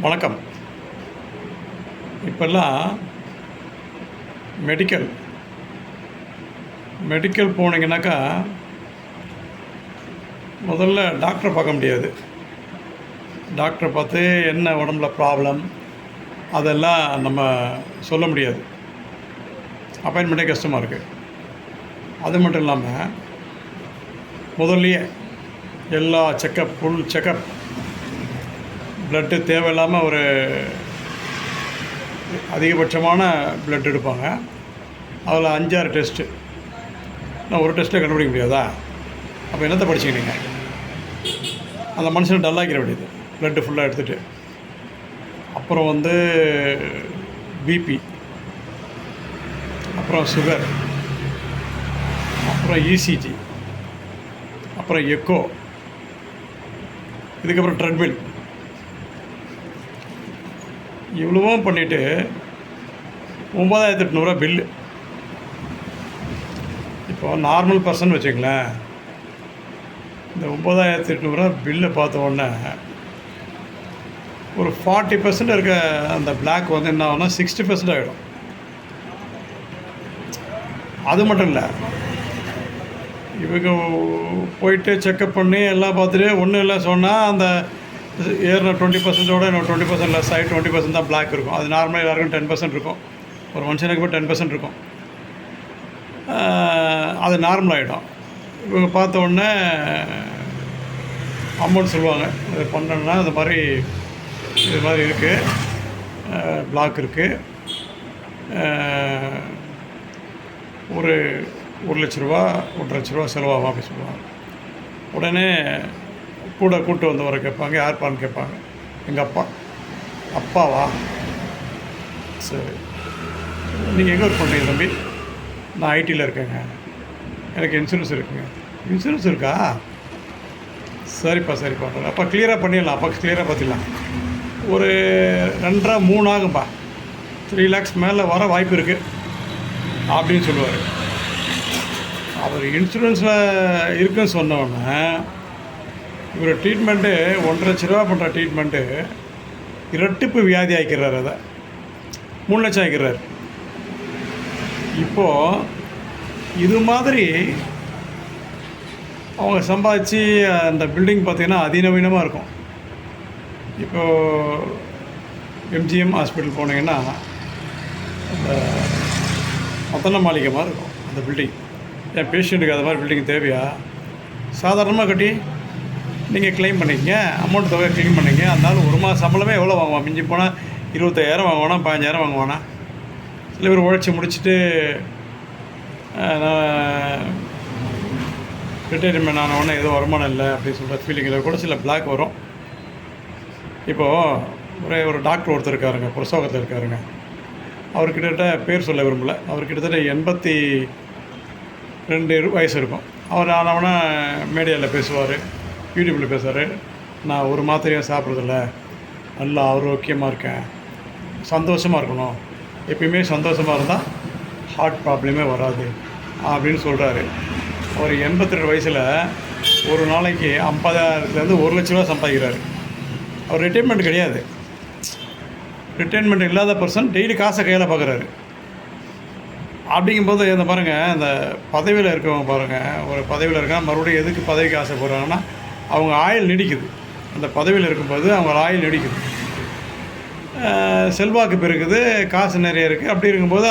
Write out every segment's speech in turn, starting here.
வணக்கம். இப்போல்லாம் மெடிக்கல் போனீங்கன்னாக்கா முதல்ல டாக்டரை பார்க்க முடியாது. டாக்டரை பார்த்து என்ன உடம்புல ப்ராப்ளம் அதெல்லாம் நம்ம சொல்ல முடியாது. அப்பாயின்மெண்ட்டே கஷ்டமாக இருக்குது. அது மட்டும் இல்லாமல் முதல்லையே எல்லா ஃபுல் செக்கப் ப்ளட்டு தேவையில்லாமல் ஒரு அதிகபட்சமான ப்ளட் எடுப்பாங்க. அதில் 5-6 டெஸ்ட்டு. நான் ஒரு டெஸ்ட்டில் கண்டுபிடிக்க முடியாதா? அப்போ என்னத்தை படிச்சிங்க நீங்கள்? அந்த மனுஷனை டல்லாக்கிற வேண்டியது ப்ளட்டு ஃபுல்லாக எடுத்துகிட்டு. அப்புறம் பிபி, அப்புறம் சுகர், அப்புறம் இசிஜி, அப்புறம் எக்கோ, இதுக்கப்புறம் ட்ரெட்மில், இவ்வளவும் பண்ணிவிட்டு 9800 பில்லு. இப்போ நார்மல் பர்சன் வச்சுங்களேன், இந்த 9800 பில்லை பார்த்த உடனே ஒரு 40% இருக்க அந்த பிளாக் என்ன ஆகும்னா 60% ஆகிடும். அது மட்டும் இல்லை, இவங்க போயிட்டு செக்கப் பண்ணி எல்லாம் பார்த்துட்டு ஒன்றும் இல்லை சொன்னால் அந்த ஏறின 20%ஓட இன்னும் 20% லெஸ் ஆகி 20% தான் பிளாக் இருக்கும். அது நார்மலாக எல்லாருக்கும் 10% இருக்கும். ஒரு மனுஷனுக்கு இப்போ 10% இருக்கும். அது நார்மல் ஆகிடும். இவங்க பார்த்த உடனே அமௌண்ட் சொல்லுவாங்க, அது பண்ணணுன்னா இது மாதிரி இருக்குது, பிளாக் இருக்குது, ஒரு 1 லட்ச ரூபா 1.5 லட்ச ரூபா செலவாகும் அப்படி சொல்லுவாங்க. உடனே கூட கூட்டு வந்தவரை கேட்பாங்க, யார்ப்பான்னு கேட்பாங்க. எங்கள் அப்பா. அப்பாவா? சரி, நீங்கள் எங்கே ஒர்க் பண்ணுறீங்க தம்பி? நான் ஐடியில் இருக்கேங்க, எனக்கு இன்சூரன்ஸ் இருக்குங்க. இன்சூரன்ஸ் இருக்கா? சரிப்பா. அப்போ கிளியராக பண்ணிடலாம். அப்போ கிளியராக பார்த்துக்கலாம். ஒரு 2.5-3 ஆகும்பா, 3 lakhs மேலே வர வாய்ப்பு இருக்குது அப்படின்னு சொல்லுவார். அவர் இன்சூரன்ஸில் இருக்குன்னு சொன்னோடனே இவர் ட்ரீட்மெண்ட்டு 1.5 லட்ச ரூபா பண்ணுற ட்ரீட்மெண்ட்டு இரட்டிப்பு வியாதி ஆக்கிடுறாரு. அதை 3 லட்சம் ஆக்கிடுறாரு. இப்போது இது மாதிரி அவங்க சம்பாதிச்சு அந்த பில்டிங் பார்த்திங்கன்னா அதிநவீனமாக இருக்கும். இப்போது எம்ஜிஎம் ஹாஸ்பிட்டல் போனீங்கன்னா அந்த மத்தன மாளிகை மாதிரி இருக்கும் அந்த பில்டிங். என் பேஷண்ட்டுக்கு அது மாதிரி பில்டிங் தேவையா? சாதாரணமாக கட்டி நீங்கள் க்ளைம் பண்ணிக்கங்க, அமௌண்ட் தொகை க்ளைம் பண்ணிங்க. அதனால ஒரு மாத சம்பளமே எவ்வளோ வாங்குவான்? மிஞ்சி போனால் 25,000 வாங்குவானா, 15,000 வாங்குவானா? சில பேர் உழைச்சி முடிச்சுட்டு ரிட்டையர்மெண்ட் ஆனவொடனே எதுவும் வருமானம் இல்லை அப்படின்னு சொல்கிற ஃபீலிங்கில் கூட சில பிளாக் வரும். இப்போது ஒரு டாக்டர் ஒருத்தர் இருக்காருங்க, பிரசவத்தில் இருக்காருங்க. அவர் கிட்டத்தட்ட பேர் சொல்ல விரும்பலை. அவர் கிட்டத்தட்ட 82 வயசு இருக்கும். அவர் ஆனவொன்னே மீடியாவில் பேசுவார், யூடியூப்பில் பேசுவார். நான் ஒரு மாத்திரையும் சாப்பிட்றதில்ல, நல்லா ஆரோக்கியமாக இருக்கேன், சந்தோஷமாக இருக்கணும், எப்பயுமே சந்தோஷமாக இருந்தால் ஹார்ட் ப்ராப்ளமே வராது அப்படின்னு சொல்கிறாரு. அவர் 82 வயசில் ஒரு நாளைக்கு 50,000 1 லட்ச ரூபா சம்பாதிக்கிறாரு. அவர் ரிட்டைர்மெண்ட் கிடையாது. ரிட்டைர்மெண்ட் இல்லாத பர்சன் டெய்லி காசை கையில் பார்க்குறாரு. அப்படிங்கும்போது இந்த பாருங்கள், இந்த பதவியில் இருக்கவங்க பாருங்கள், ஒரு பதவியில் இருக்காங்க, மறுபடியும் எதுக்கு பதவிக்கு ஆசைப்படுறாங்கன்னா அவங்க ஆயுள் நீடிக்குது. அந்த பதவியில் இருக்கும்போது அவங்க ஆயுள் நீடிக்குது, செல்வாக்கு பெருக்குது, காசு நிறைய இருக்குது. அப்படி இருக்கும்போது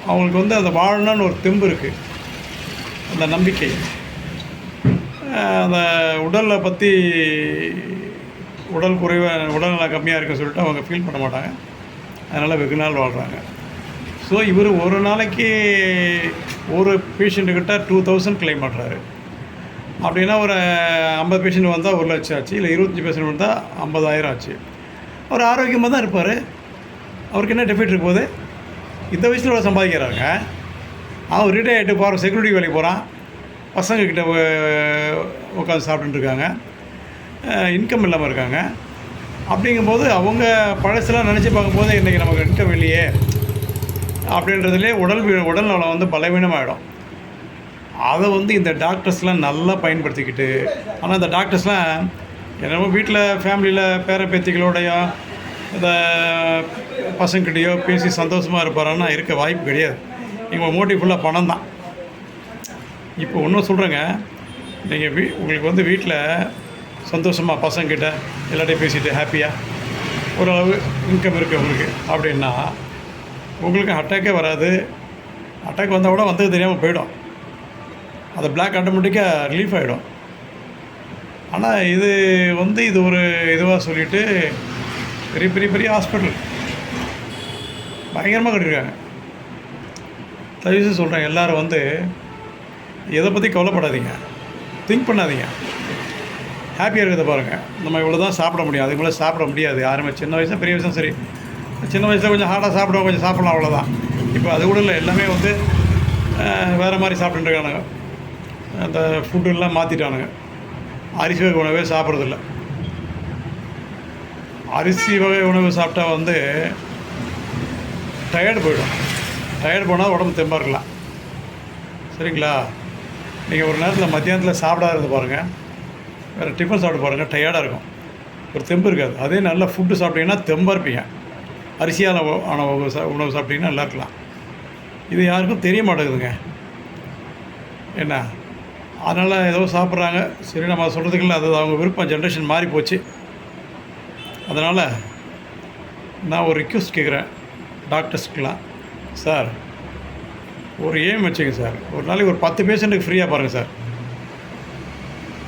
அவங்களுக்கு அந்த வாழணும்னு ஒரு தெம்பு இருக்குது, அந்த நம்பிக்கை. அந்த உடலை பற்றி உடல்நல கம்மியாக இருக்குன்னு சொல்லிட்டு அவங்க ஃபீல் பண்ண மாட்டாங்க. அதனால் வெகு நாள் வாழ்கிறாங்க. ஸோ இவர் ஒரு நாளைக்கு ஒரு பேஷண்ட்டுக்கிட்ட 2,000 க்ளைம் பண்ணுறாரு. அப்படின்னா ஒரு 50 பேஷண்ட் வந்தால் 1 லட்சம் ஆச்சு, இல்லை 25 பேஷண்ட் வந்தால் 50,000 ஆச்சு. அவர் ஆரோக்கியமாக தான் இருப்பார். அவருக்கு என்ன டெஃபிட் இருக்க போகுது? இந்த வயசில் இவ்வளோ சம்பாதிக்கிறாங்க. அவன் ரிட்டையர் ஆகிட்டு போகிற செக்யூரிட்டி வேலைக்கு போகிறான், பசங்கக்கிட்ட உட்காந்து சாப்பிட்டுருக்காங்க, இன்கம் இல்லாமல் இருக்காங்க. அப்படிங்கும்போது அவங்க பழசெல்லாம் நினச்சி பார்க்கும்போது இன்றைக்கி நமக்கு இன்கம் இல்லையே அப்படின்றதுலே உடல் நலம் பலவீனமாகிடும். அதை இந்த டாக்டர்ஸ்லாம் நல்லா பயன்படுத்திக்கிட்டு, ஆனால் இந்த டாக்டர்ஸ்லாம் என்னமோ வீட்டில் ஃபேமிலியில் பேர பேத்திகளோடையோ இந்த பசங்கிட்டையோ பேசி சந்தோஷமாக இருப்பாரான்னா இருக்க வாய்ப்பு கிடையாது. எங்கள் மோட்டிவ் ஃபுல்லாக பணம் தான். இப்போ ஒன்றும் சொல்கிறேங்க, நீங்கள் உங்களுக்கு வந்து வீட்டில் சந்தோஷமாக பசங்கிட்ட எல்லாத்தையும் பேசிவிட்டு ஹாப்பியாக ஓரளவு இன்கம் இருக்குது உங்களுக்கு அப்படின்னா உங்களுக்கு அட்டாக்கே வராது. அட்டாக் வந்தால் கூட வந்தது தெரியாமல் போயிடும். அது பிளாக் ஆட்டோமேட்டிக்காக ரிலீஃப் ஆகிடும். ஆனால் இது ஒரு இதுவாக சொல்லிவிட்டு பெரிய பெரிய பெரிய ஹாஸ்பிட்டல் பயங்கரமாக கட்டியிருக்காங்க. தயவுசெய்து சொல்கிறேன், எல்லோரும் வந்து எதை பற்றி கவலைப்படாதீங்க, திங்க் பண்ணாதீங்க, ஹாப்பியாக இருக்கிறத பாருங்கள். நம்ம இவ்வளோ தான் சாப்பிட முடியும், அதுக்கு மேலே சாப்பிட முடியாது யாருமே. சின்ன வயசாக பெரிய வயசும் சரி, சின்ன வயசில் கொஞ்சம் ஹார்டாக சாப்பிடுவோம், கொஞ்சம் சாப்பிட்லாம், அவ்வளோதான். இப்போ அது கூட இல்லை, எல்லாமே வந்து வேறு மாதிரி சாப்பிட்டுருக்கானுங்க. அந்த ஃபுட்டெல்லாம் மாற்றிட்டானுங்க. அரிசி வகை உணவே சாப்பிட்றதில்ல. அரிசி வகை உணவு சாப்பிட்டா வந்து டயர்டு போயிடும். டயர்டு போனால் உடம்பு தெம்பாக இருக்கலாம். சரிங்களா? நீங்கள் ஒரு நேரத்தில் மத்தியானத்தில் சாப்பிடாத இருந்து பாருங்கள், வேறு டிஃபன் சாப்பிட்டு பாருங்கள், டயர்டாக இருக்கும், ஒரு தெம்பு இருக்காது. அதே நல்ல ஃபுட்டு சாப்பிட்டீங்கன்னா தெம்பாக இருப்பீங்க. அரிசியான உணவு சாப்பிட்டீங்கன்னா நல்லா இருக்கலாம். இது யாருக்கும் தெரிய மாட்டேங்குதுங்க. என்ன அதனால் ஏதோ சாப்பிட்றாங்க, சரி நம்ம சொல்கிறதுக்கு இல்லை, அது அவங்க விருப்பம். ஜென்ரேஷன் மாறி போச்சு. அதனால் நான் ஒரு ரிக்வெஸ்ட் கேட்குறேன் டாக்டர்ஸ்க்கெலாம், சார் ஒரு எய்ம் வச்சுங்க சார், ஒரு நாளைக்கு ஒரு 10 பேஷண்ட்டுக்கு ஃப்ரீயாக பாருங்கள் சார்.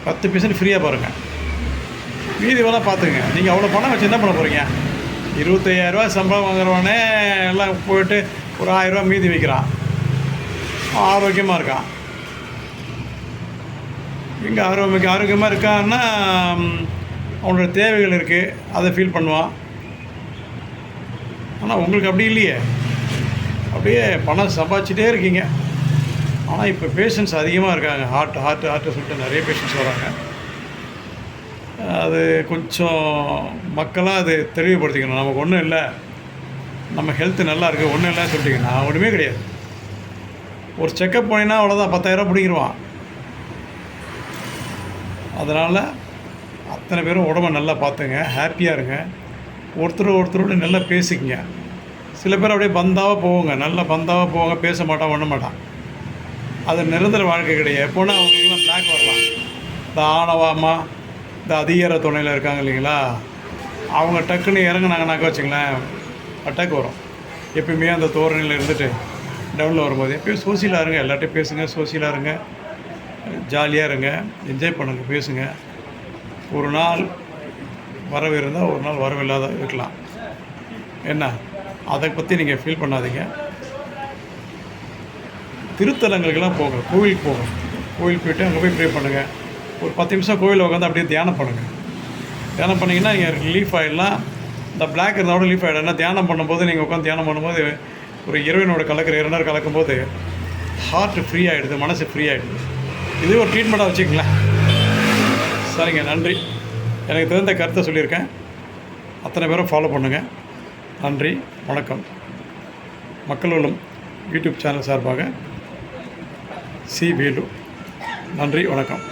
10 பேஷண்ட் ஃப்ரீயாக பாருங்கள், மீதி வேணால் பார்த்துங்க. நீங்கள் அவ்வளோ பணம் வச்சு என்ன பண்ண போகிறீங்க? 25,000 சம்பளம் வாங்குறவனே எல்லாம் போயிட்டு ஒரு 1000 மீதி வைக்கிறான், ஆரோக்கியமாக இருக்கான். எங்கே ஆரோக்கியமாக இருக்கான்னா அவனோட தேவைகள் இருக்குது, அதை ஃபீல் பண்ணுவான். ஆனால் உங்களுக்கு அப்படி இல்லையே, அப்படியே பணம் சம்பாதிச்சிட்டே இருக்கீங்க. ஆனால் இப்போ பேஷண்ட்ஸ் அதிகமாக இருக்காங்க. ஹார்ட்டு சொல்லிட்டு நிறைய பேஷண்ட்ஸ் வராங்க. அது கொஞ்சம் மக்களாக அது தெளிவுபடுத்திக்கணும். நமக்கு ஒன்றும் இல்லை, நம்ம ஹெல்த்து நல்லா இருக்குது, ஒன்றும் இல்லை சொல்லிட்டிங்கன்னா ஒன்றுமே கிடையாது. ஒரு செக்கப் போனீங்கன்னா அவ்வளோதான், 10,000 பிடிக்கிடுவான். அதனால் அத்தனை பேரும் உடம்பை நல்லா பார்த்துங்க, ஹாப்பியாக இருங்க, ஒருத்தரோடு நல்லா பேசிக்கங்க. சில பேர் அப்படியே பந்தாவாக போவாங்க, நல்லா பந்தாவாக போவாங்க, பேச மாட்டான், ஒண்ண மாட்டான். அது நிரந்தர வாழ்க்கை கிடையாது. எப்போனா அவங்களுக்குலாம் பிளாக் வரலாம். இந்த ஆணவமாக இந்த அதிகார துணையில் இருக்காங்க இல்லைங்களா, அவங்க டக்குன்னு இறங்குனாங்கனாக்கா வச்சுங்களேன் அட்டாக் வரும். எப்பயுமே அந்த தோரணையில் இருந்துட்டு டவுனில் வரும்போது எப்பயும் சோசியலாக இருங்க, எல்லாட்டையும் பேசுங்க, சோசியலாக இருங்க, ஜாலியாக இருங்க, என்ஜாய் பண்ணுங்கள், பேசுங்க. ஒரு நாள் வரவு இருந்தால் ஒரு நாள் வரவில்லாத இருக்கலாம். என்ன அதை பற்றி நீங்கள் ஃபீல் பண்ணாதீங்க. திருத்தலங்களுக்கெல்லாம் போங்க, கோவிலுக்கு போங்க, கோவில் போய்ட்டு அங்கே போய் ப்ரே பண்ணுங்கள். ஒரு 10 நிமிஷம் கோவிலில் உட்காந்து அப்படியே தியானம் பண்ணுங்கள். தியானம் பண்ணிங்கன்னா நீங்கள் ரிலீஃப் ஆகிடலாம். இந்த பிளாக் இருந்தால் கூட ரிலீஃப் ஆகிடும். ஏன்னா தியானம் பண்ணும்போது நீங்கள் உட்காந்து தியானம் பண்ணும்போது ஒரு இறைவனோட இரண்டர் கலக்கும்போது ஹார்ட் ஃப்ரீ ஆகிடுது, மனசு ஃப்ரீ ஆகிடுது. இது ஒரு ட்ரீட்மெண்ட்டாக வச்சுக்கங்களேன். சரிங்க, நன்றி. எனக்கு தெரிந்த கருத்தை சொல்லியிருக்கேன், அத்தனை பேரும் ஃபாலோ பண்ணுங்கள். நன்றி, வணக்கம். மக்கள் வளம் யூடியூப் சேனல் சார்பாக சி வேலு. நன்றி, வணக்கம்.